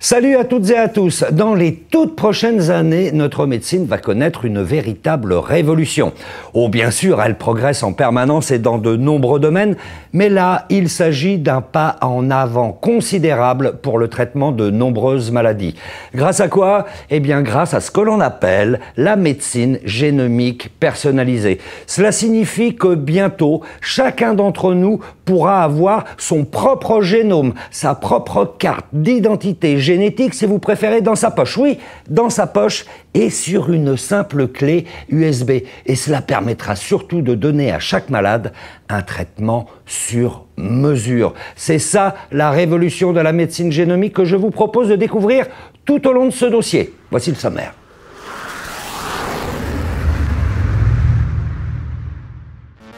Salut à toutes et à tous. Dans les toutes prochaines années, notre médecine va connaître une véritable révolution. Oh, bien sûr, elle progresse en permanence et dans de nombreux domaines, mais là, il s'agit d'un pas en avant considérable pour le traitement de nombreuses maladies. Grâce à quoi? Eh bien, grâce à ce que l'on appelle la médecine génomique personnalisée. Cela signifie que bientôt, chacun d'entre nous pourra avoir son propre génome, sa propre carte d'identité génétique, si vous préférez, dans sa poche. Oui, dans sa poche et sur une simple clé USB. Et cela permettra surtout de donner à chaque malade un traitement sur mesure. C'est ça la révolution de la médecine génomique que je vous propose de découvrir tout au long de ce dossier. Voici le sommaire.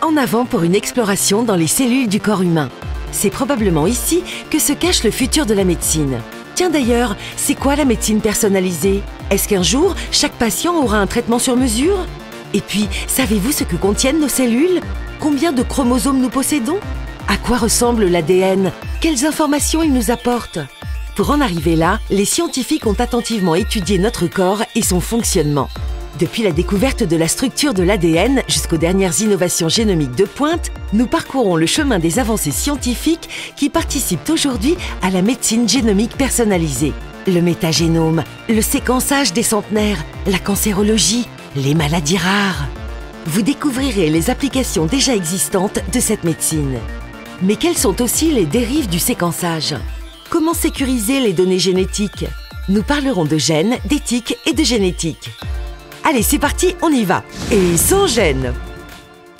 En avant pour une exploration dans les cellules du corps humain. C'est probablement ici que se cache le futur de la médecine. Tiens d'ailleurs, c'est quoi la médecine personnalisée? Est-ce qu'un jour, chaque patient aura un traitement sur mesure? Et puis, savez-vous ce que contiennent nos cellules? Combien de chromosomes nous possédons? À quoi ressemble l'ADN? Quelles informations il nous apporte? Pour en arriver là, les scientifiques ont attentivement étudié notre corps et son fonctionnement. Depuis la découverte de la structure de l'ADN jusqu'aux dernières innovations génomiques de pointe, nous parcourons le chemin des avancées scientifiques qui participent aujourd'hui à la médecine génomique personnalisée. Le métagénome, le séquençage des centenaires, la cancérologie, les maladies rares. Vous découvrirez les applications déjà existantes de cette médecine. Mais quelles sont aussi les dérives du séquençage? Comment sécuriser les données génétiques? Nous parlerons de gènes, d'éthique et de génétique. Allez, c'est parti, on y va. Et sans gêne.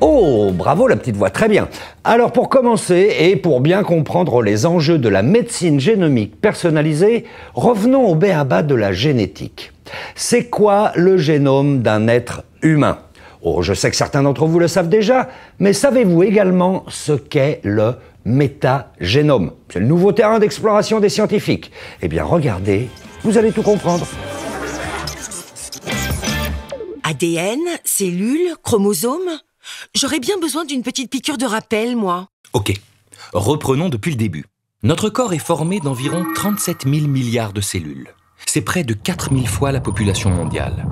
Oh, bravo la petite voix, très bien. Alors pour commencer, et pour bien comprendre les enjeux de la médecine génomique personnalisée, revenons au b.a.-ba de la génétique. C'est quoi le génome d'un être humain? Oh, je sais que certains d'entre vous le savent déjà, mais savez-vous également ce qu'est le métagénome? C'est le nouveau terrain d'exploration des scientifiques. Eh bien, regardez, vous allez tout comprendre. ADN, cellules, chromosomes? J'aurais bien besoin d'une petite piqûre de rappel, moi. Ok, reprenons depuis le début. Notre corps est formé d'environ 37 000 milliards de cellules. C'est près de 4 000 fois la population mondiale.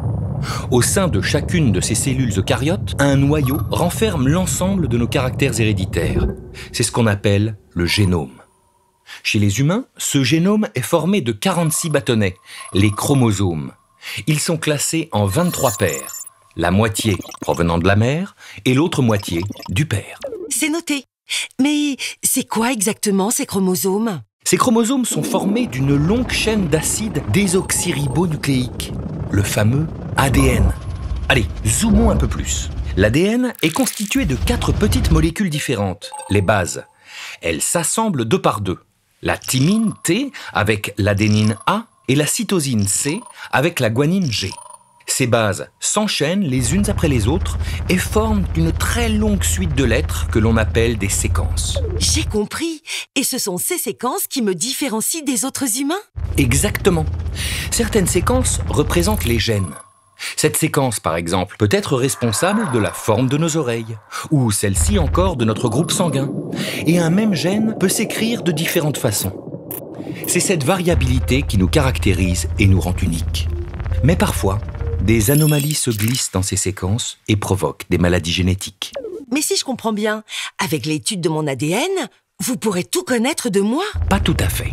Au sein de chacune de ces cellules eucaryotes, un noyau renferme l'ensemble de nos caractères héréditaires. C'est ce qu'on appelle le génome. Chez les humains, ce génome est formé de 46 bâtonnets, les chromosomes. Ils sont classés en 23 paires, la moitié provenant de la mère et l'autre moitié du père. C'est noté. Mais c'est quoi exactement ces chromosomes? Ces chromosomes sont formés d'une longue chaîne d'acides désoxyribonucléiques, le fameux ADN. Allez, zoomons un peu plus. L'ADN est constitué de 4 petites molécules différentes, les bases. Elles s'assemblent 2 par 2. La thymine T avec l'adénine A et la cytosine C avec la guanine G. Ces bases s'enchaînent les unes après les autres et forment une très longue suite de lettres que l'on appelle des séquences. J'ai compris. Et ce sont ces séquences qui me différencient des autres humains? Exactement. Certaines séquences représentent les gènes. Cette séquence, par exemple, peut être responsable de la forme de nos oreilles, ou celle-ci encore de notre groupe sanguin. Et un même gène peut s'écrire de différentes façons. C'est cette variabilité qui nous caractérise et nous rend uniques. Mais parfois, des anomalies se glissent dans ces séquences et provoquent des maladies génétiques. Mais si je comprends bien, avec l'étude de mon ADN, vous pourrez tout connaître de moi? Pas tout à fait.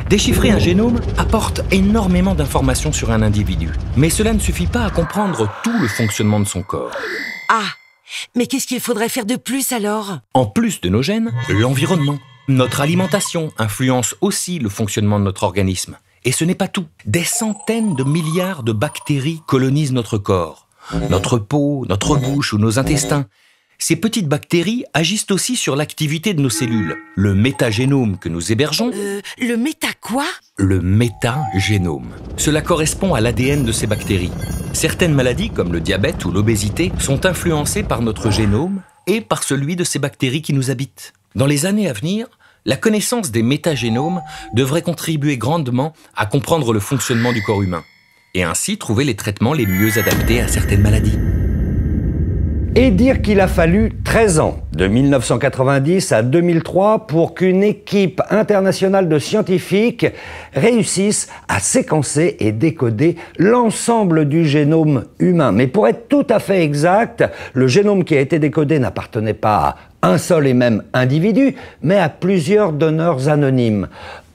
Déchiffrer un génome apporte énormément d'informations sur un individu. Mais cela ne suffit pas à comprendre tout le fonctionnement de son corps. Ah, mais qu'est-ce qu'il faudrait faire de plus alors? En plus de nos gènes, l'environnement. Notre alimentation influence aussi le fonctionnement de notre organisme. Et ce n'est pas tout. Des centaines de milliards de bactéries colonisent notre corps. Notre peau, notre bouche ou nos intestins. Ces petites bactéries agissent aussi sur l'activité de nos cellules. Le métagénome que nous hébergeons... Le méta quoi? Le métagénome. Cela correspond à l'ADN de ces bactéries. Certaines maladies, comme le diabète ou l'obésité, sont influencées par notre génome et par celui de ces bactéries qui nous habitent. Dans les années à venir, la connaissance des métagénomes devrait contribuer grandement à comprendre le fonctionnement du corps humain et ainsi trouver les traitements les mieux adaptés à certaines maladies. Et dire qu'il a fallu 13 ans, de 1990 à 2003, pour qu'une équipe internationale de scientifiques réussisse à séquencer et décoder l'ensemble du génome humain. Mais pour être tout à fait exact, le génome qui a été décodé n'appartenait pas à un seul et même individu, mais à plusieurs donneurs anonymes.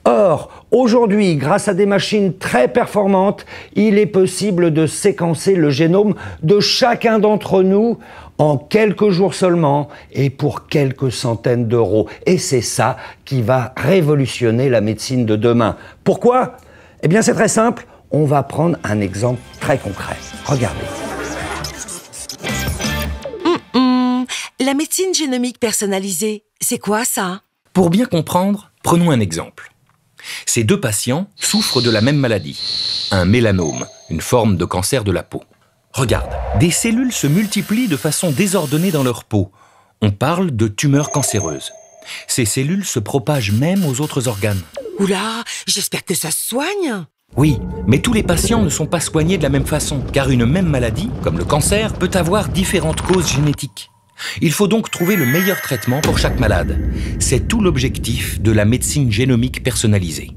Or, aujourd'hui, grâce à des machines très performantes, il est possible de séquencer le génome de chacun d'entre nous en quelques jours seulement et pour quelques centaines d'euros. Et c'est ça qui va révolutionner la médecine de demain. Pourquoi ? Eh bien, c'est très simple. On va prendre un exemple très concret. Regardez. La médecine génomique personnalisée, c'est quoi ça ? Pour bien comprendre, prenons un exemple. Ces deux patients souffrent de la même maladie, un mélanome, une forme de cancer de la peau. Regarde, des cellules se multiplient de façon désordonnée dans leur peau. On parle de tumeurs cancéreuses. Ces cellules se propagent même aux autres organes. Oula, j'espère que ça se soigne. Oui, mais tous les patients ne sont pas soignés de la même façon, car une même maladie, comme le cancer, peut avoir différentes causes génétiques. Il faut donc trouver le meilleur traitement pour chaque malade. C'est tout l'objectif de la médecine génomique personnalisée.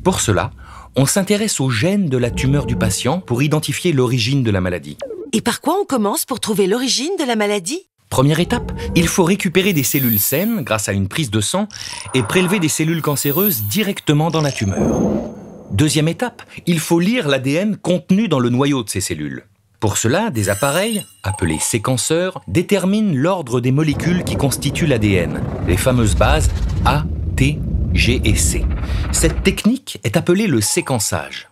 Pour cela, on s'intéresse aux gènes de la tumeur du patient pour identifier l'origine de la maladie. Et par quoi on commence pour trouver l'origine de la maladie ? Première étape, il faut récupérer des cellules saines grâce à une prise de sang et prélever des cellules cancéreuses directement dans la tumeur. Deuxième étape, il faut lire l'ADN contenu dans le noyau de ces cellules. Pour cela, des appareils, appelés séquenceurs, déterminent l'ordre des molécules qui constituent l'ADN, les fameuses bases A, T, G et C. Cette technique est appelée le séquençage.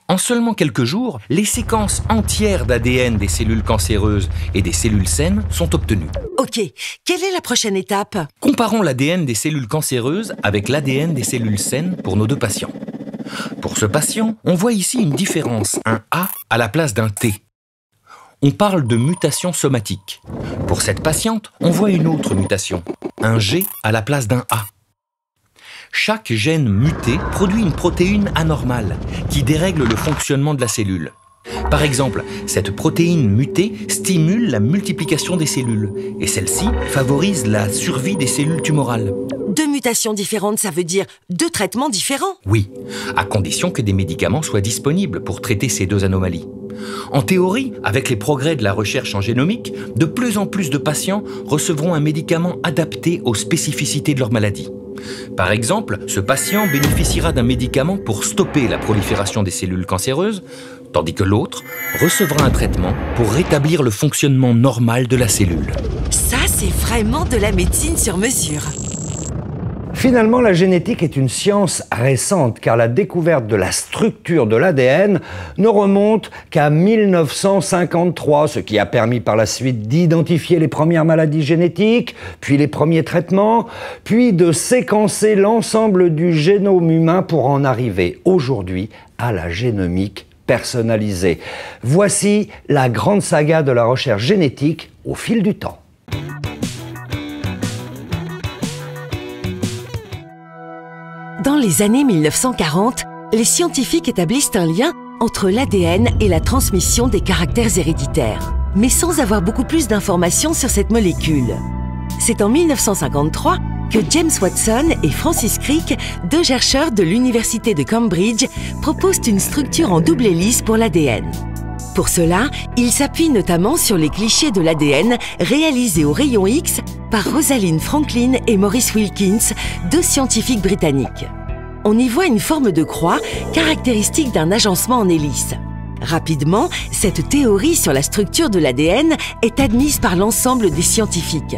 En seulement quelques jours, les séquences entières d'ADN des cellules cancéreuses et des cellules saines sont obtenues. Ok, quelle est la prochaine étape ? Comparons l'ADN des cellules cancéreuses avec l'ADN des cellules saines pour nos deux patients. Pour ce patient, on voit ici une différence, un A à la place d'un T. On parle de mutation somatique. Pour cette patiente, on voit une autre mutation, un G à la place d'un A. Chaque gène muté produit une protéine anormale qui dérègle le fonctionnement de la cellule. Par exemple, cette protéine mutée stimule la multiplication des cellules et celle-ci favorise la survie des cellules tumorales. Deux mutations différentes, ça veut dire deux traitements différents ? Oui, à condition que des médicaments soient disponibles pour traiter ces deux anomalies. En théorie, avec les progrès de la recherche en génomique, de plus en plus de patients recevront un médicament adapté aux spécificités de leur maladie. Par exemple, ce patient bénéficiera d'un médicament pour stopper la prolifération des cellules cancéreuses, tandis que l'autre recevra un traitement pour rétablir le fonctionnement normal de la cellule. Ça, c'est vraiment de la médecine sur mesure. Finalement, la génétique est une science récente, car la découverte de la structure de l'ADN ne remonte qu'à 1953, ce qui a permis par la suite d'identifier les premières maladies génétiques, puis les premiers traitements, puis de séquencer l'ensemble du génome humain pour en arriver aujourd'hui à la génomique personnalisée. Voici la grande saga de la recherche génétique au fil du temps. Dans les années 1940, les scientifiques établissent un lien entre l'ADN et la transmission des caractères héréditaires, mais sans avoir beaucoup plus d'informations sur cette molécule. C'est en 1953 que James Watson et Francis Crick, deux chercheurs de l'université de Cambridge, proposent une structure en double hélice pour l'ADN. Pour cela, ils s'appuient notamment sur les clichés de l'ADN réalisés au rayon X par Rosalind Franklin et Maurice Wilkins, deux scientifiques britanniques. On y voit une forme de croix caractéristique d'un agencement en hélice. Rapidement, cette théorie sur la structure de l'ADN est admise par l'ensemble des scientifiques.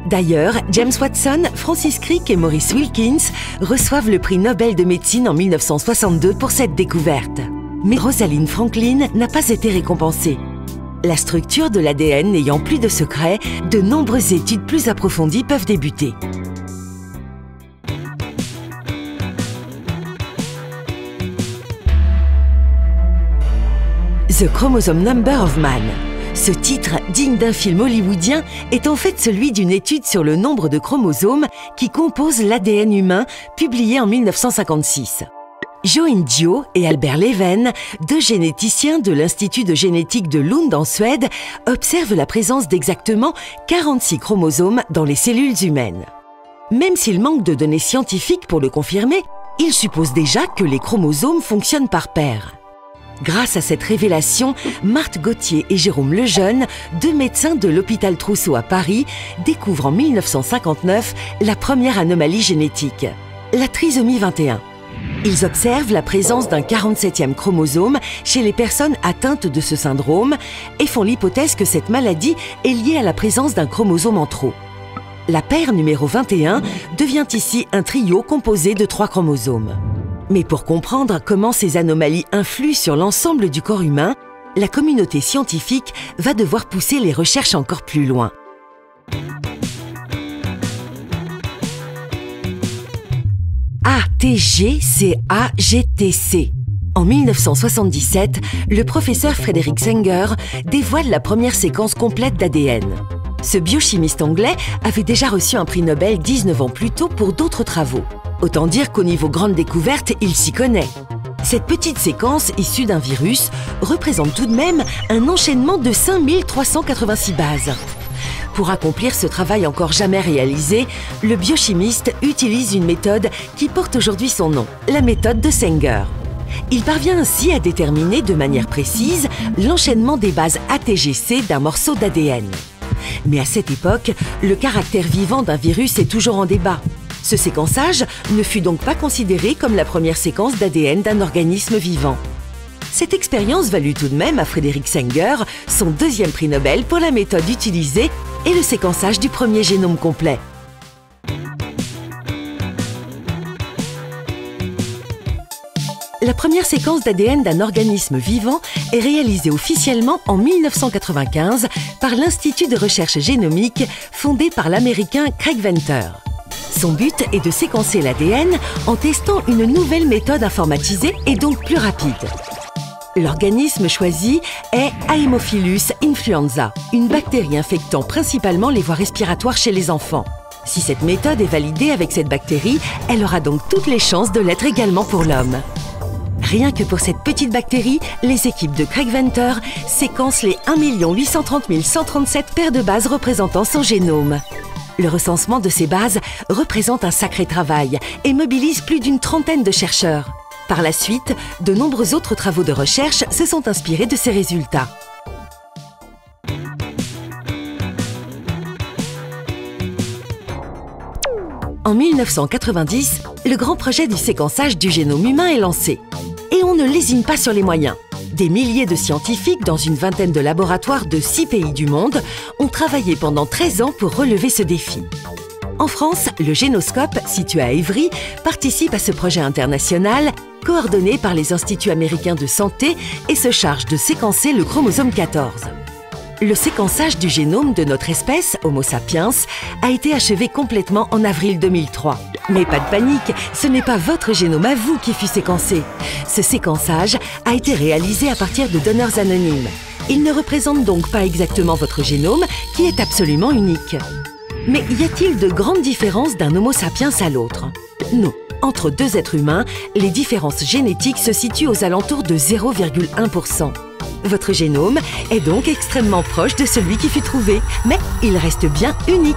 D'ailleurs, James Watson, Francis Crick et Maurice Wilkins reçoivent le prix Nobel de médecine en 1962 pour cette découverte. Mais Rosalind Franklin n'a pas été récompensée. La structure de l'ADN n'ayant plus de secret, de nombreuses études plus approfondies peuvent débuter. The Chromosome Number of Man. Ce titre, digne d'un film hollywoodien, est en fait celui d'une étude sur le nombre de chromosomes qui composent l'ADN humain, publiée en 1956. Jo In-Gyo et Albert Leven, deux généticiens de l'Institut de génétique de Lund en Suède, observent la présence d'exactement 46 chromosomes dans les cellules humaines. Même s'il manque de données scientifiques pour le confirmer, ils supposent déjà que les chromosomes fonctionnent par paires. Grâce à cette révélation, Marthe Gauthier et Jérôme Lejeune, deux médecins de l'hôpital Trousseau à Paris, découvrent en 1959 la première anomalie génétique, la trisomie 21. Ils observent la présence d'un 47e chromosome chez les personnes atteintes de ce syndrome et font l'hypothèse que cette maladie est liée à la présence d'un chromosome en trop. La paire numéro 21 devient ici un trio composé de 3 chromosomes. Mais pour comprendre comment ces anomalies influent sur l'ensemble du corps humain, la communauté scientifique va devoir pousser les recherches encore plus loin. ATGCAGTC. En 1977, le professeur Frederick Sanger dévoile la première séquence complète d'ADN. Ce biochimiste anglais avait déjà reçu un prix Nobel 19 ans plus tôt pour d'autres travaux. Autant dire qu'au niveau grande découverte, il s'y connaît. Cette petite séquence issue d'un virus représente tout de même un enchaînement de 5386 bases. Pour accomplir ce travail encore jamais réalisé, le biochimiste utilise une méthode qui porte aujourd'hui son nom, la méthode de Sanger. Il parvient ainsi à déterminer de manière précise l'enchaînement des bases ATGC d'un morceau d'ADN. Mais à cette époque, le caractère vivant d'un virus est toujours en débat. Ce séquençage ne fut donc pas considéré comme la première séquence d'ADN d'un organisme vivant. Cette expérience valut tout de même à Frederick Sanger son 2e prix Nobel pour la méthode utilisée et le séquençage du premier génome complet. La première séquence d'ADN d'un organisme vivant est réalisée officiellement en 1995 par l'Institut de recherche génomique fondé par l'Américain Craig Venter. Son but est de séquencer l'ADN en testant une nouvelle méthode informatisée et donc plus rapide. L'organisme choisi est Haemophilus influenza, une bactérie infectant principalement les voies respiratoires chez les enfants. Si cette méthode est validée avec cette bactérie, elle aura donc toutes les chances de l'être également pour l'homme. Rien que pour cette petite bactérie, les équipes de Craig Venter séquencent les 1 830 137 paires de bases représentant son génome. Le recensement de ces bases représente un sacré travail et mobilise plus d'une trentaine de chercheurs. Par la suite, de nombreux autres travaux de recherche se sont inspirés de ces résultats. En 1990, le grand projet du séquençage du génome humain est lancé. Et on ne lésine pas sur les moyens. Des milliers de scientifiques dans une vingtaine de laboratoires de 6 pays du monde ont travaillé pendant 13 ans pour relever ce défi. En France, le Génoscope, situé à Évry, participe à ce projet international, coordonné par les Instituts américains de santé et se charge de séquencer le chromosome 14. Le séquençage du génome de notre espèce, Homo sapiens, a été achevé complètement en avril 2003. Mais pas de panique, ce n'est pas votre génome à vous qui fut séquencé. Ce séquençage a été réalisé à partir de donneurs anonymes. Il ne représente donc pas exactement votre génome, qui est absolument unique. Mais y a-t-il de grandes différences d'un Homo sapiens à l'autre? Non. Entre deux êtres humains, les différences génétiques se situent aux alentours de 0,1%. Votre génome est donc extrêmement proche de celui qui fut trouvé, mais il reste bien unique.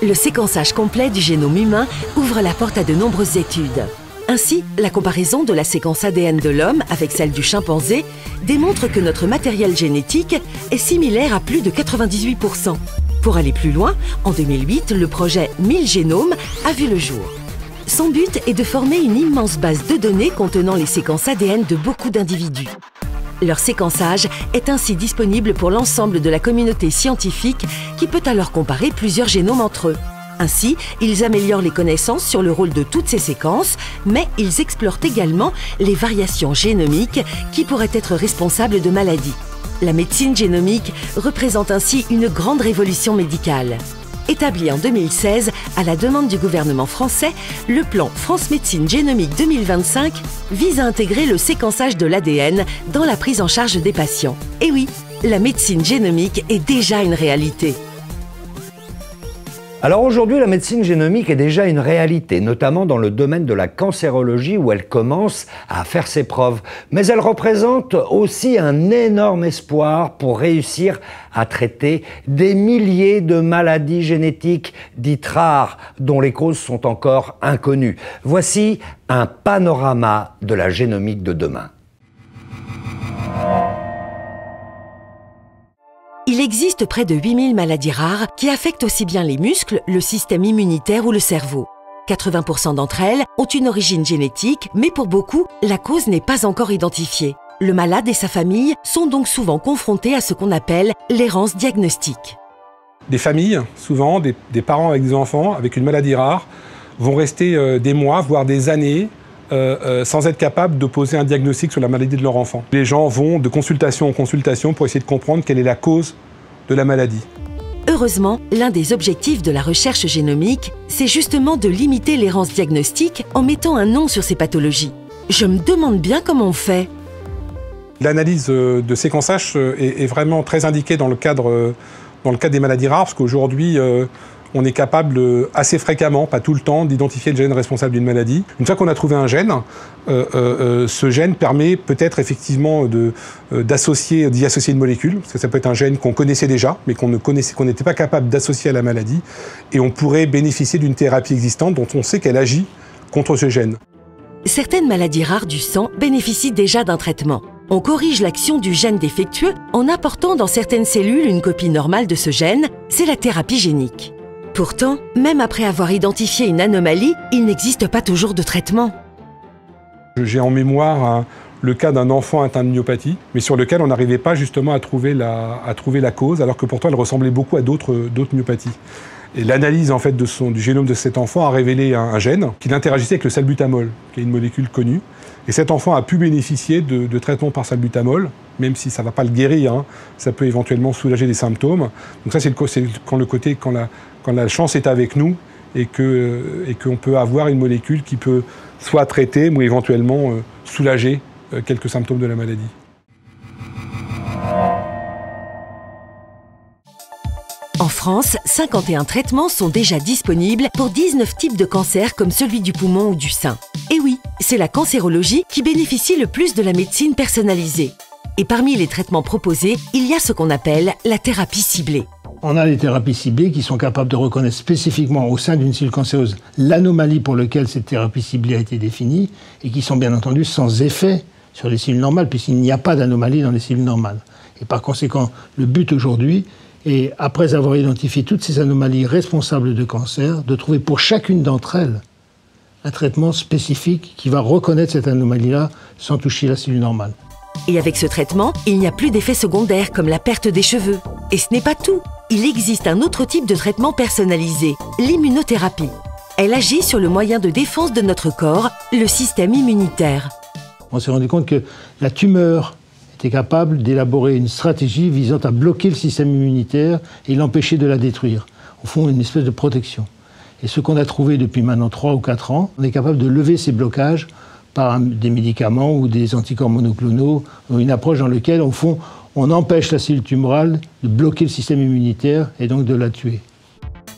Le séquençage complet du génome humain ouvre la porte à de nombreuses études. Ainsi, la comparaison de la séquence ADN de l'homme avec celle du chimpanzé démontre que notre matériel génétique est similaire à plus de 98%. Pour aller plus loin, en 2008, le projet 1000 génomes a vu le jour. Son but est de former une immense base de données contenant les séquences ADN de beaucoup d'individus. Leur séquençage est ainsi disponible pour l'ensemble de la communauté scientifique qui peut alors comparer plusieurs génomes entre eux. Ainsi, ils améliorent les connaissances sur le rôle de toutes ces séquences, mais ils explorent également les variations génomiques qui pourraient être responsables de maladies. La médecine génomique représente ainsi une grande révolution médicale. Établi en 2016, à la demande du gouvernement français, le plan France Médecine Génomique 2025 vise à intégrer le séquençage de l'ADN dans la prise en charge des patients. Et oui, la médecine génomique est déjà une réalité. Alors aujourd'hui, la médecine génomique est déjà une réalité, notamment dans le domaine de la cancérologie où elle commence à faire ses preuves. Mais elle représente aussi un énorme espoir pour réussir à traiter des milliers de maladies génétiques dites rares dont les causes sont encore inconnues. Voici un panorama de la génomique de demain. Il existe près de 8000 maladies rares qui affectent aussi bien les muscles, le système immunitaire ou le cerveau. 80% d'entre elles ont une origine génétique, mais pour beaucoup, la cause n'est pas encore identifiée. Le malade et sa famille sont donc souvent confrontés à ce qu'on appelle l'errance diagnostique. Des familles, souvent des parents avec des enfants avec une maladie rare, vont rester des mois, voire des années, sans être capables de poser un diagnostic sur la maladie de leur enfant. Les gens vont de consultation en consultation pour essayer de comprendre quelle est la cause de la maladie. Heureusement, l'un des objectifs de la recherche génomique, c'est justement de limiter l'errance diagnostique en mettant un nom sur ces pathologies. Je me demande bien comment on fait. L'analyse de séquençage est vraiment très indiquée dans le cadre des maladies rares, parce qu'aujourd'hui, on est capable assez fréquemment, pas tout le temps, d'identifier le gène responsable d'une maladie. Une fois qu'on a trouvé un gène, ce gène permet peut-être effectivement d'y associer une molécule, parce que ça peut être un gène qu'on connaissait déjà, mais qu'on n'était pas capable d'associer à la maladie, et on pourrait bénéficier d'une thérapie existante dont on sait qu'elle agit contre ce gène. Certaines maladies rares du sang bénéficient déjà d'un traitement. On corrige l'action du gène défectueux en apportant dans certaines cellules une copie normale de ce gène, c'est la thérapie génique. Pourtant, même après avoir identifié une anomalie, il n'existe pas toujours de traitement. J'ai en mémoire le cas d'un enfant atteint de myopathie, mais sur lequel on n'arrivait pas justement à trouver la cause, alors que pourtant elle ressemblait beaucoup à d'autres myopathies. Et l'analyse en fait du génome de cet enfant a révélé un gène qui interagissait avec le salbutamol, qui est une molécule connue. Et cet enfant a pu bénéficier de traitements par salbutamol, même si ça ne va pas le guérir, hein, ça peut éventuellement soulager les symptômes. Donc ça, c'est quand la chance est avec nous et qu'on peut avoir une molécule qui peut soit traiter ou éventuellement soulager quelques symptômes de la maladie. En France, 51 traitements sont déjà disponibles pour 19 types de cancers comme celui du poumon ou du sein. Et oui, c'est la cancérologie qui bénéficie le plus de la médecine personnalisée. Et parmi les traitements proposés, il y a ce qu'on appelle la thérapie ciblée. On a les thérapies ciblées qui sont capables de reconnaître spécifiquement au sein d'une cellule cancéreuse l'anomalie pour laquelle cette thérapie ciblée a été définie et qui sont bien entendu sans effet sur les cellules normales puisqu'il n'y a pas d'anomalie dans les cellules normales. Et par conséquent, le but aujourd'hui est, après avoir identifié toutes ces anomalies responsables de cancer, de trouver pour chacune d'entre elles un traitement spécifique qui va reconnaître cette anomalie-là sans toucher la cellule normale. Et avec ce traitement, il n'y a plus d'effets secondaires comme la perte des cheveux. Et ce n'est pas tout. Il existe un autre type de traitement personnalisé, l'immunothérapie. Elle agit sur le moyen de défense de notre corps, le système immunitaire. On s'est rendu compte que la tumeur était capable d'élaborer une stratégie visant à bloquer le système immunitaire et l'empêcher de la détruire. Au fond, une espèce de protection. Et ce qu'on a trouvé depuis maintenant 3 ou 4 ans, on est capable de lever ces blocages par des médicaments ou des anticorps monoclonaux, une approche dans laquelle, au fond, on empêche la cellule tumorale de bloquer le système immunitaire et donc de la tuer.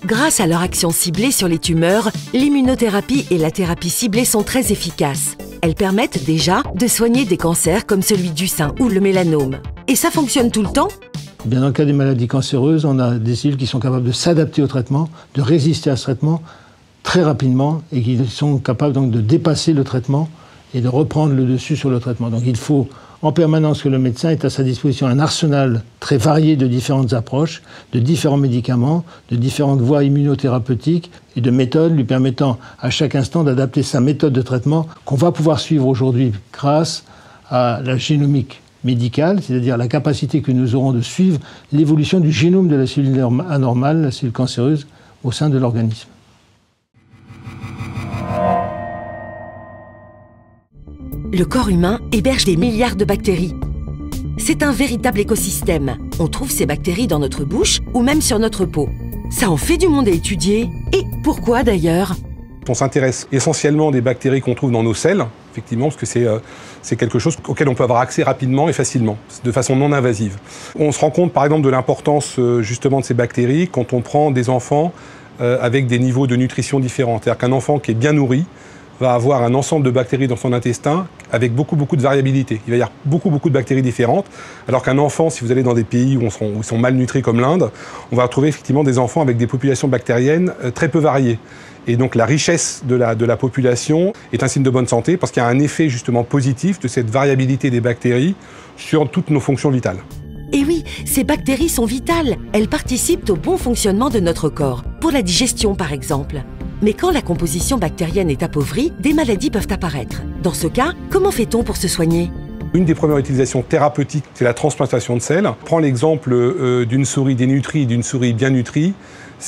Grâce à leur action ciblée sur les tumeurs, l'immunothérapie et la thérapie ciblée sont très efficaces. Elles permettent déjà de soigner des cancers comme celui du sein ou le mélanome. Et ça fonctionne tout le temps ? Eh bien, dans le cas des maladies cancéreuses, on a des cellules qui sont capables de s'adapter au traitement, de résister à ce traitement très rapidement et qui sont capables donc de dépasser le traitement et de reprendre le dessus sur le traitement. Donc il faut en permanence que le médecin ait à sa disposition un arsenal très varié de différentes approches, de différents médicaments, de différentes voies immunothérapeutiques et de méthodes lui permettant à chaque instant d'adapter sa méthode de traitement qu'on va pouvoir suivre aujourd'hui grâce à la génomique médicale, c'est-à-dire la capacité que nous aurons de suivre l'évolution du génome de la cellule anormale, la cellule cancéreuse, au sein de l'organisme. Le corps humain héberge des milliards de bactéries. C'est un véritable écosystème. On trouve ces bactéries dans notre bouche ou même sur notre peau. Ça en fait du monde à étudier. Et pourquoi d'ailleurs ? On s'intéresse essentiellement des bactéries qu'on trouve dans nos selles, effectivement, parce que c'est quelque chose auquel on peut avoir accès rapidement et facilement, de façon non invasive. On se rend compte par exemple de l'importance justement de ces bactéries quand on prend des enfants avec des niveaux de nutrition différents. C'est-à-dire qu'un enfant qui est bien nourri va avoir un ensemble de bactéries dans son intestin avec beaucoup de variabilité. Il va y avoir beaucoup de bactéries différentes, alors qu'un enfant, si vous allez dans des pays où ils sont malnutris comme l'Inde, on va retrouver effectivement des enfants avec des populations bactériennes très peu variées. Et donc la richesse de la population est un signe de bonne santé parce qu'il y a un effet justement positif de cette variabilité des bactéries sur toutes nos fonctions vitales. Et oui, ces bactéries sont vitales. Elles participent au bon fonctionnement de notre corps, pour la digestion par exemple. Mais quand la composition bactérienne est appauvrie, des maladies peuvent apparaître. Dans ce cas, comment fait-on pour se soigner ? Une des premières utilisations thérapeutiques, c'est la transplantation de selles. Prends l'exemple d'une souris dénutrie et d'une souris bien nutrie,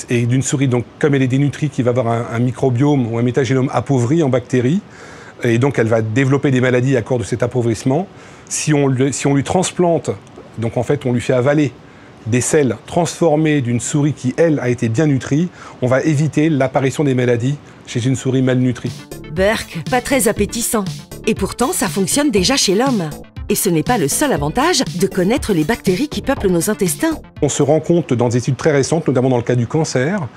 et d'une souris, donc, comme elle est dénutrie, qui va avoir un microbiome ou un métagénome appauvri en bactéries, et donc elle va développer des maladies à cause de cet appauvrissement. Si on lui transplante, donc en fait on lui fait avaler des selles transformées d'une souris qui, elle, a été bien nutrie, on va éviter l'apparition des maladies chez une souris malnutrie. Berk, pas très appétissant. Et pourtant, ça fonctionne déjà chez l'homme. Et ce n'est pas le seul avantage de connaître les bactéries qui peuplent nos intestins. On se rend compte dans des études très récentes, notamment dans le cas du cancer,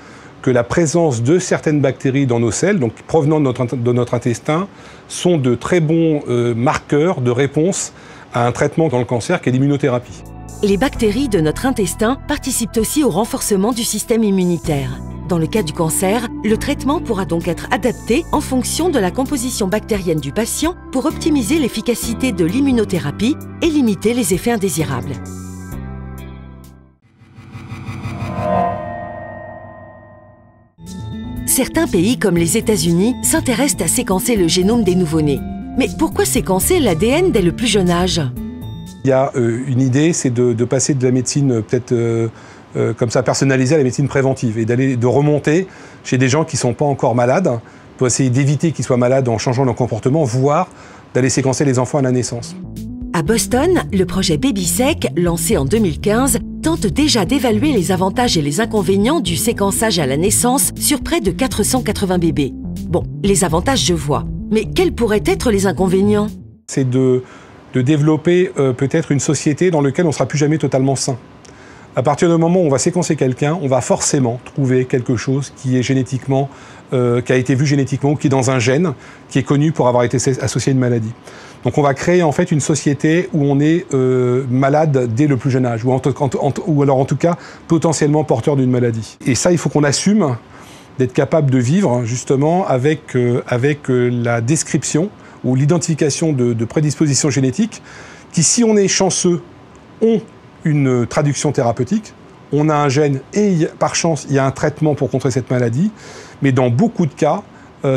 que la présence de certaines bactéries dans nos selles, donc provenant de notre intestin, sont de très bons marqueurs de réponse à un traitement dans le cancer qui est l'immunothérapie. Les bactéries de notre intestin participent aussi au renforcement du système immunitaire. Dans le cas du cancer, le traitement pourra donc être adapté en fonction de la composition bactérienne du patient pour optimiser l'efficacité de l'immunothérapie et limiter les effets indésirables. Certains pays comme les États-Unis s'intéressent à séquencer le génome des nouveau-nés. Mais pourquoi séquencer l'ADN dès le plus jeune âge ? Il y a une idée, c'est de passer de la médecine peut-être comme ça personnalisée à la médecine préventive et de remonter chez des gens qui ne sont pas encore malades pour essayer d'éviter qu'ils soient malades en changeant leur comportement, voire d'aller séquencer les enfants à la naissance. À Boston, le projet BabySec, lancé en 2015, tente déjà d'évaluer les avantages et les inconvénients du séquençage à la naissance sur près de 480 bébés. Bon, les avantages je vois, mais quels pourraient être les inconvénients ? C'est de développer peut-être une société dans laquelle on ne sera plus jamais totalement sain. À partir du moment où on va séquencer quelqu'un, on va forcément trouver quelque chose qui est génétiquement, qui a été vu génétiquement, ou qui est dans un gène, qui est connu pour avoir été associé à une maladie. Donc on va créer en fait une société où on est malade dès le plus jeune âge, ou alors en tout cas potentiellement porteur d'une maladie. Et ça, il faut qu'on assume d'être capable de vivre justement avec la description ou l'identification de prédispositions génétiques qui, si on est chanceux, ont une traduction thérapeutique. On a un gène et par chance, il y a un traitement pour contrer cette maladie. Mais dans beaucoup de cas,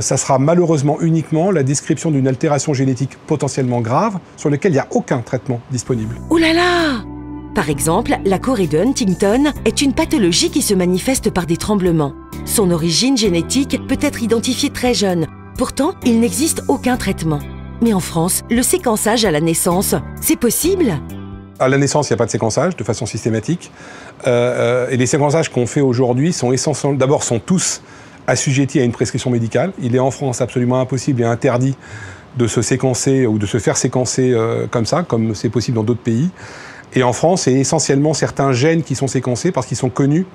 ça sera malheureusement uniquement la description d'une altération génétique potentiellement grave sur laquelle il n'y a aucun traitement disponible. Ouh là là ! Par exemple, la chorée de Huntington est une pathologie qui se manifeste par des tremblements. Son origine génétique peut être identifiée très jeune. Pourtant, il n'existe aucun traitement. Mais en France, le séquençage à la naissance, c'est possible ? À la naissance, il n'y a pas de séquençage de façon systématique. Et les séquençages qu'on fait aujourd'hui sont essentiels. D'abord, sont tous assujettis à une prescription médicale. Il est en France absolument impossible et interdit de se séquencer ou de se faire séquencer comme ça, comme c'est possible dans d'autres pays. Et en France, c'est essentiellement certains gènes qui sont séquencés parce qu'ils sont connus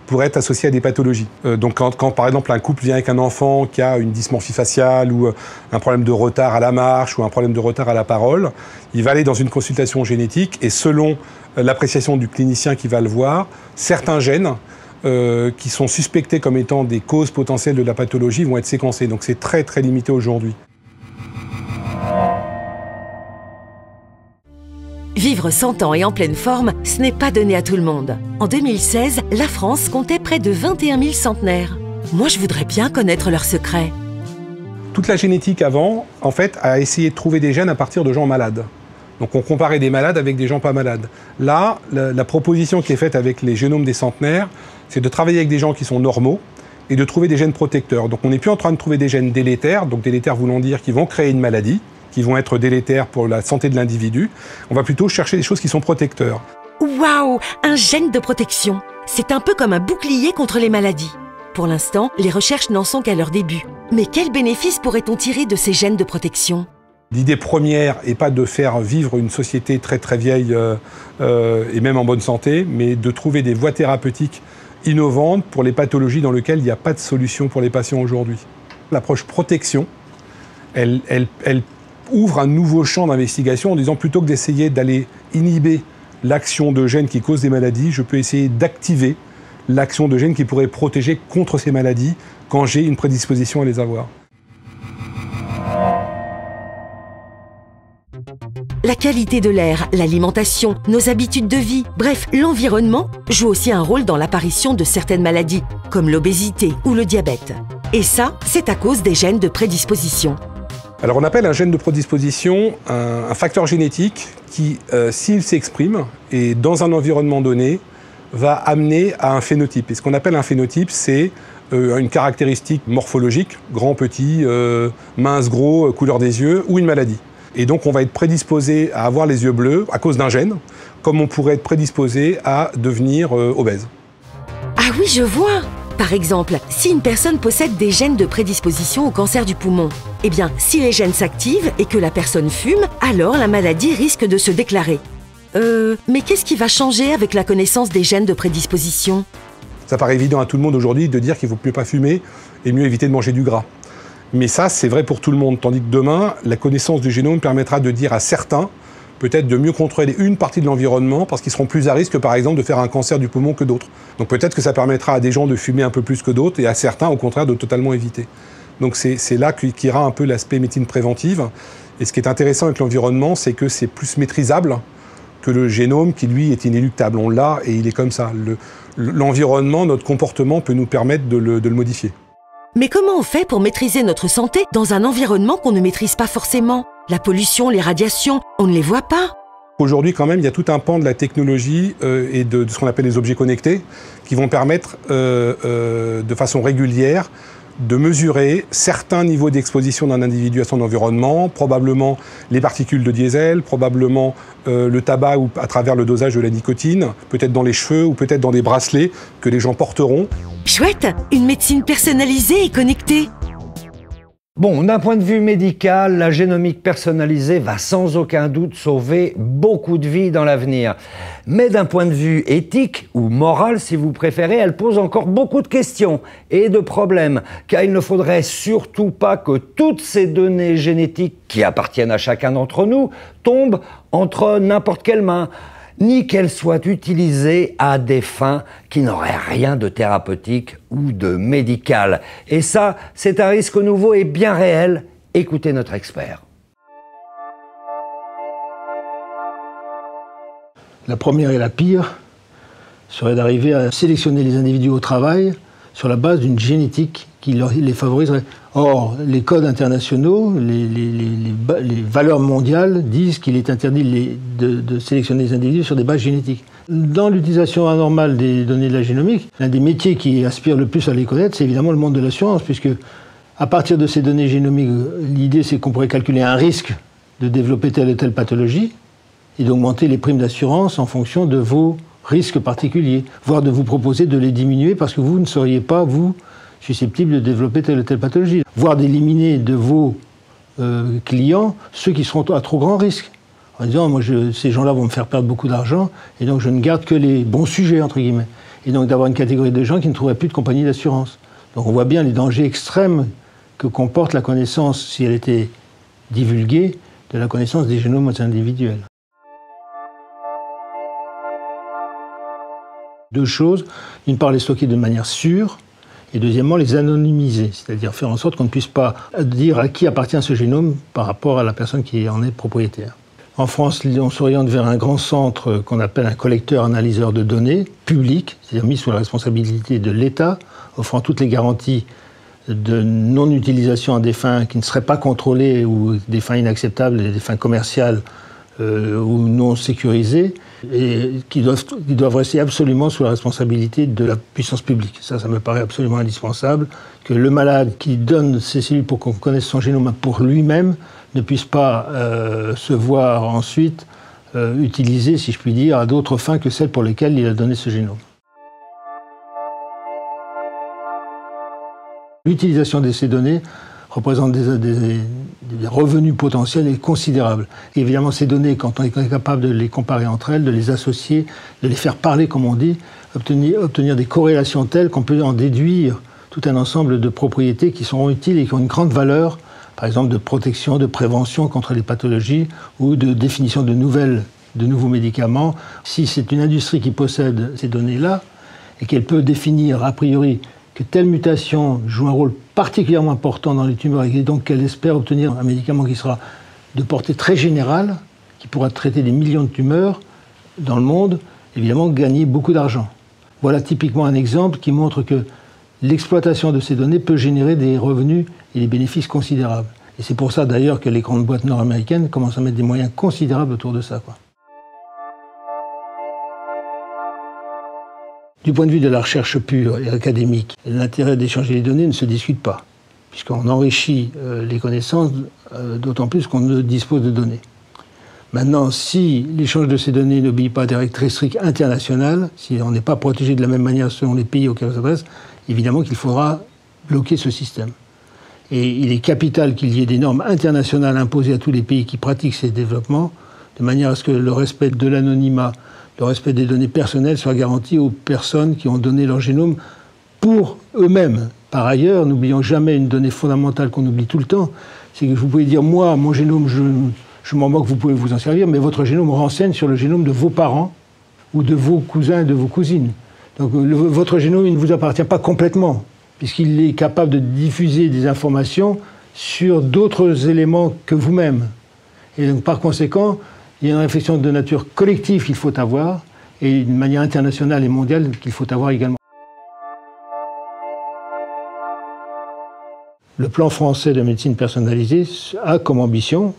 pour être associés à des pathologies. Donc quand par exemple un couple vient avec un enfant qui a une dysmorphie faciale ou un problème de retard à la marche ou un problème de retard à la parole, il va aller dans une consultation génétique et selon l'appréciation du clinicien qui va le voir, certains gènes qui sont suspectés comme étant des causes potentielles de la pathologie vont être séquencés. Donc c'est très très limité aujourd'hui. Vivre 100 ans et en pleine forme, ce n'est pas donné à tout le monde. En 2016, la France comptait près de 21 000 centenaires. Moi, je voudrais bien connaître leurs secrets. Toute la génétique avant, en fait, a essayé de trouver des gènes à partir de gens malades. Donc on comparait des malades avec des gens pas malades. Là, la proposition qui est faite avec les génomes des centenaires, c'est de travailler avec des gens qui sont normaux et de trouver des gènes protecteurs. Donc on n'est plus en train de trouver des gènes délétères, donc délétères voulant dire qu'ils vont créer une maladie, qui vont être délétères pour la santé de l'individu. On va plutôt chercher des choses qui sont protecteurs. Waouh! Un gène de protection. C'est un peu comme un bouclier contre les maladies. Pour l'instant, les recherches n'en sont qu'à leur début. Mais quels bénéfices pourrait-on tirer de ces gènes de protection ? L'idée première n'est pas de faire vivre une société très très vieille et même en bonne santé, mais de trouver des voies thérapeutiques innovantes pour les pathologies dans lesquelles il n'y a pas de solution pour les patients aujourd'hui. L'approche protection, elle ouvre un nouveau champ d'investigation en disant plutôt que d'essayer d'aller inhiber l'action de gènes qui causent des maladies, je peux essayer d'activer l'action de gènes qui pourraient protéger contre ces maladies quand j'ai une prédisposition à les avoir. La qualité de l'air, l'alimentation, nos habitudes de vie, bref, l'environnement joue aussi un rôle dans l'apparition de certaines maladies, comme l'obésité ou le diabète. Et ça, c'est à cause des gènes de prédisposition. Alors on appelle un gène de prédisposition un facteur génétique qui, s'il s'exprime et dans un environnement donné, va amener à un phénotype. Et ce qu'on appelle un phénotype, c'est une caractéristique morphologique, grand, petit, mince, gros, couleur des yeux, ou une maladie. Et donc on va être prédisposé à avoir les yeux bleus à cause d'un gène, comme on pourrait être prédisposé à devenir obèse. Ah oui, je vois! Par exemple, si une personne possède des gènes de prédisposition au cancer du poumon, eh bien, si les gènes s'activent et que la personne fume, alors la maladie risque de se déclarer. Mais qu'est-ce qui va changer avec la connaissance des gènes de prédisposition? Ça paraît évident à tout le monde aujourd'hui de dire qu'il ne faut mieux pas fumer et mieux éviter de manger du gras. Mais ça, c'est vrai pour tout le monde. Tandis que demain, la connaissance du génome permettra de dire à certains, peut-être de mieux contrôler une partie de l'environnement parce qu'ils seront plus à risque, par exemple, de faire un cancer du poumon que d'autres. Donc peut-être que ça permettra à des gens de fumer un peu plus que d'autres et à certains, au contraire, de totalement éviter. Donc c'est là qu'ira un peu l'aspect médecine préventive. Et ce qui est intéressant avec l'environnement, c'est que c'est plus maîtrisable que le génome qui, lui, est inéluctable. On l'a et il est comme ça. L'environnement, notre comportement peut nous permettre de le modifier. Mais comment on fait pour maîtriser notre santé dans un environnement qu'on ne maîtrise pas forcément? La pollution, les radiations, on ne les voit pas. Aujourd'hui, quand même, il y a tout un pan de la technologie et de ce qu'on appelle les objets connectés qui vont permettre de façon régulière de mesurer certains niveaux d'exposition d'un individu à son environnement, probablement les particules de diesel, probablement le tabac ou à travers le dosage de la nicotine, peut-être dans les cheveux ou peut-être dans des bracelets que les gens porteront. Chouette, une médecine personnalisée et connectée. Bon, d'un point de vue médical, la génomique personnalisée va sans aucun doute sauver beaucoup de vies dans l'avenir. Mais d'un point de vue éthique, ou moral si vous préférez, elle pose encore beaucoup de questions et de problèmes, car il ne faudrait surtout pas que toutes ces données génétiques qui appartiennent à chacun d'entre nous tombent entre n'importe quelle main, ni qu'elles soient utilisées à des fins qui n'auraient rien de thérapeutique ou de médical. Et ça, c'est un risque nouveau et bien réel. Écoutez notre expert. La première et la pire serait d'arriver à sélectionner les individus au travail sur la base d'une génétique qui les favoriserait. Or, les codes internationaux, les valeurs mondiales disent qu'il est interdit de sélectionner les individus sur des bases génétiques. Dans l'utilisation anormale des données de la génomique, l'un des métiers qui aspire le plus à les connaître, c'est évidemment le monde de l'assurance, puisque à partir de ces données génomiques, l'idée c'est qu'on pourrait calculer un risque de développer telle ou telle pathologie et d'augmenter les primes d'assurance en fonction de vos risques particuliers, voire de vous proposer de les diminuer parce que vous ne seriez pas, vous, susceptible de développer telle ou telle pathologie, voire d'éliminer de vos clients ceux qui seront à trop grand risque. En disant, moi, ces gens-là vont me faire perdre beaucoup d'argent, et donc je ne garde que les bons sujets, entre guillemets. Et donc d'avoir une catégorie de gens qui ne trouveraient plus de compagnie d'assurance. Donc on voit bien les dangers extrêmes que comporte la connaissance, si elle était divulguée, de la connaissance des génomes individuels. Deux choses, d'une part les stocker de manière sûre, et deuxièmement les anonymiser, c'est-à-dire faire en sorte qu'on ne puisse pas dire à qui appartient ce génome par rapport à la personne qui en est propriétaire. En France, on s'oriente vers un grand centre qu'on appelle un collecteur-analyseur de données, public, c'est-à-dire mis sous la responsabilité de l'État, offrant toutes les garanties de non-utilisation à des fins qui ne seraient pas contrôlées ou des fins inacceptables, des fins commerciales ou non sécurisées, et qui doivent rester absolument sous la responsabilité de la puissance publique. Ça me paraît absolument indispensable, que le malade qui donne ses cellules pour qu'on connaisse son génome pour lui-même ne puisse pas se voir ensuite utilisé, si je puis dire, à d'autres fins que celles pour lesquelles il a donné ce génome. L'utilisation de ces données représentent des revenus potentiels et considérables. Et évidemment, ces données, quand on est capable de les comparer entre elles, de les associer, de les faire parler, comme on dit, obtenir des corrélations telles qu'on peut en déduire tout un ensemble de propriétés qui seront utiles et qui ont une grande valeur, par exemple de protection, de prévention contre les pathologies ou de définition de nouveaux médicaments. Si c'est une industrie qui possède ces données-là et qu'elle peut définir a priori que telle mutation joue un rôle particulièrement important dans les tumeurs et donc qu'elle espère obtenir un médicament qui sera de portée très générale, qui pourra traiter des millions de tumeurs dans le monde, évidemment gagner beaucoup d'argent. Voilà typiquement un exemple qui montre que l'exploitation de ces données peut générer des revenus et des bénéfices considérables. Et c'est pour ça d'ailleurs que les grandes boîtes nord-américaines commencent à mettre des moyens considérables autour de ça, quoi. Du point de vue de la recherche pure et académique, l'intérêt d'échanger les données ne se discute pas, puisqu'on enrichit les connaissances, d'autant plus qu'on ne dispose de données. Maintenant, si l'échange de ces données n'obéit pas à des règles très strictes internationales, si on n'est pas protégé de la même manière selon les pays auxquels on s'adresse, évidemment qu'il faudra bloquer ce système. Et il est capital qu'il y ait des normes internationales imposées à tous les pays qui pratiquent ces développements, de manière à ce que le respect de l'anonymat, le respect des données personnelles soit garanti aux personnes qui ont donné leur génome pour eux-mêmes. Par ailleurs, n'oublions jamais une donnée fondamentale qu'on oublie tout le temps, c'est que vous pouvez dire, moi, mon génome, je m'en moque, vous pouvez vous en servir, mais votre génome renseigne sur le génome de vos parents ou de vos cousins et de vos cousines. Donc votre génome, il ne vous appartient pas complètement, puisqu'il est capable de diffuser des informations sur d'autres éléments que vous-même. Et donc, par conséquent, il y a une réflexion de nature collective qu'il faut avoir, et une manière internationale et mondiale qu'il faut avoir également. Le plan français de médecine personnalisée a comme ambition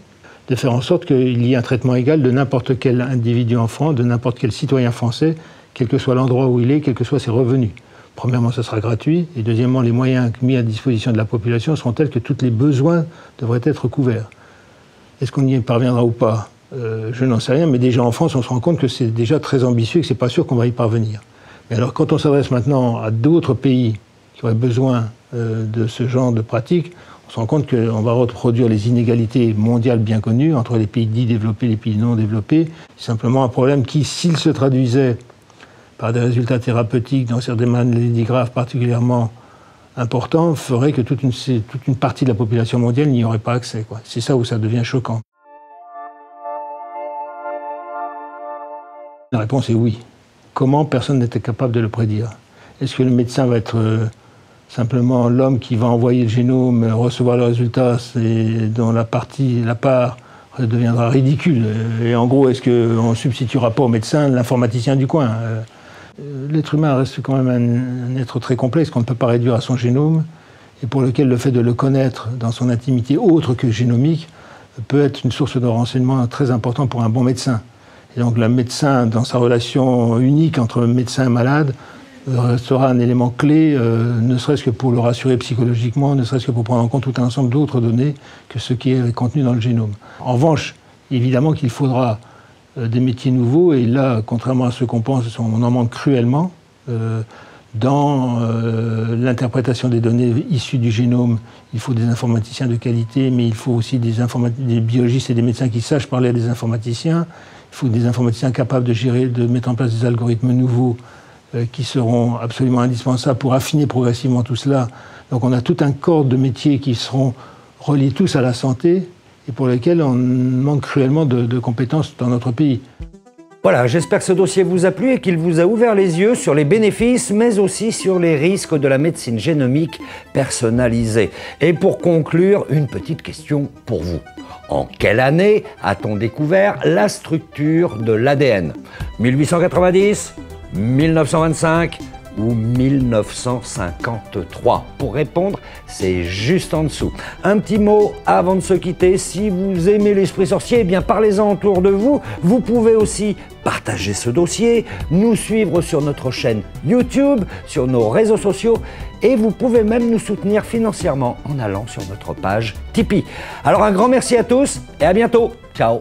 de faire en sorte qu'il y ait un traitement égal de n'importe quel individu en France, de n'importe quel citoyen français, quel que soit l'endroit où il est, quels que soient ses revenus. Premièrement, ce sera gratuit, et deuxièmement, les moyens mis à disposition de la population seront tels que tous les besoins devraient être couverts. Est-ce qu'on y parviendra ou pas ? Je n'en sais rien, mais déjà en France, on se rend compte que c'est déjà très ambitieux et que c'est pas sûr qu'on va y parvenir. Mais alors, quand on s'adresse maintenant à d'autres pays qui auraient besoin de ce genre de pratique, on se rend compte qu'on va reproduire les inégalités mondiales bien connues entre les pays dits développés et les pays non développés. C'est simplement un problème qui, s'il se traduisait par des résultats thérapeutiques dans certaines maladies graves particulièrement importants, ferait que toute une partie de la population mondiale n'y aurait pas accès, quoi. C'est ça où ça devient choquant. La réponse est oui. Comment? Personne n'était capable de le prédire. Est-ce que le médecin va être simplement l'homme qui va envoyer le génome, recevoir le résultat, dont la part deviendra ridicule? Et en gros, est-ce qu'on ne substituera pas au médecin l'informaticien du coin? L'être humain reste quand même un être très complexe qu'on ne peut pas réduire à son génome, et pour lequel le fait de le connaître dans son intimité autre que génomique peut être une source de renseignement très important pour un bon médecin. Et donc le médecin, dans sa relation unique entre médecin et malade, sera un élément clé, ne serait-ce que pour le rassurer psychologiquement, ne serait-ce que pour prendre en compte tout un ensemble d'autres données que ce qui est contenu dans le génome. En revanche, évidemment qu'il faudra des métiers nouveaux, et là, contrairement à ce qu'on pense, on en manque cruellement. Dans l'interprétation des données issues du génome, il faut des informaticiens de qualité, mais il faut aussi des biologistes et des médecins qui sachent parler à des informaticiens. Il faut des informaticiens capables de gérer, de mettre en place des algorithmes nouveaux qui seront absolument indispensables pour affiner progressivement tout cela. Donc on a tout un corps de métiers qui seront reliés tous à la santé et pour lesquels on manque cruellement de compétences dans notre pays. Voilà, j'espère que ce dossier vous a plu et qu'il vous a ouvert les yeux sur les bénéfices, mais aussi sur les risques de la médecine génomique personnalisée. Et pour conclure, une petite question pour vous. En quelle année a-t-on découvert la structure de l'ADN? 1890, 1925 ou 1953? Pour répondre, c'est juste en dessous. Un petit mot avant de se quitter. Si vous aimez l'esprit sorcier, eh bien parlez-en autour de vous. Vous pouvez aussi partager ce dossier, nous suivre sur notre chaîne YouTube, sur nos réseaux sociaux, et vous pouvez même nous soutenir financièrement en allant sur notre page Tipeee. Alors un grand merci à tous et à bientôt. Ciao.